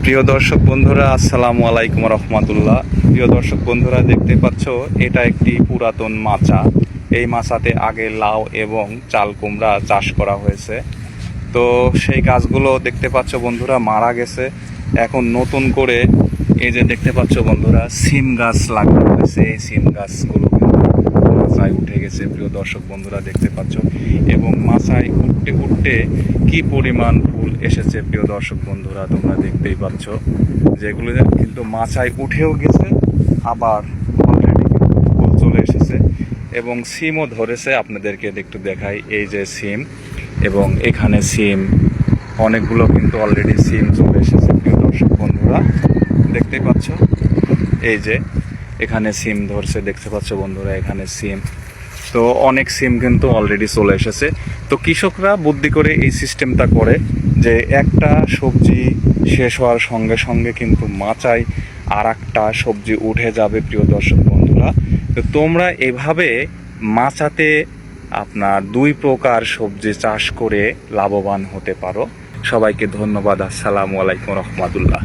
প্রিয় দর্শক বন্ধুরা, আসসালামু আলাইকুম রহমতুল্লাহ। প্রিয় দর্শক বন্ধুরা, দেখতে পাচ্ছ এটা একটি পুরাতন মাচা। এই মাচাতে আগে লাউ এবং চাল কুমড়া চাষ করা হয়েছে। তো সেই গাছগুলো দেখতে পাচ্ছ বন্ধুরা মারা গেছে। এখন নতুন করে এই যে দেখতে পাচ্ছ বন্ধুরা সিম গাছ লাগানো হয়েছে। এই সিম গাছগুলো মাচায় উঠে গেছে। প্রিয় দর্শক বন্ধুরা দেখতে পাচ্ছ, এবং মাচায় উঠতে উঠতে কি পরিমাণ ফুল এসেছে প্রিয় দর্শক বন্ধুরা তোমরা দেখতেই পাচ্ছ। যেগুলো কিন্তু মাচায় উঠেও গেছে, আবার অলরেডি ফুল চলে এসেছে এবং সিমও ধরেছে। আপনাদেরকে একটু দেখাই, এই যে সিম, এবং এখানে সিম অনেকগুলো কিন্তু অলরেডি সিম চলে এসেছে। প্রিয় দর্শক বন্ধুরা দেখতেই পাচ্ছ, এই যে এখানে সিম ধরছে, দেখতে পাচ্ছ বন্ধুরা এখানে সিম। তো অনেক সিম কিন্তু অলরেডি চলে এসেছে। তো কৃষকরা বুদ্ধি করে এই সিস্টেমটা করে যে একটা সবজি শেষ হওয়ার সঙ্গে সঙ্গে কিন্তু মাচায় আর একটা সবজি উঠে যাবে। প্রিয় দর্শক বন্ধুরা, তো তোমরা এভাবে মাচাতে আপনার দুই প্রকার সবজি চাষ করে লাভবান হতে পারো। সবাইকে ধন্যবাদ। আসসালামু আলাইকুম রহমতুল্লাহ।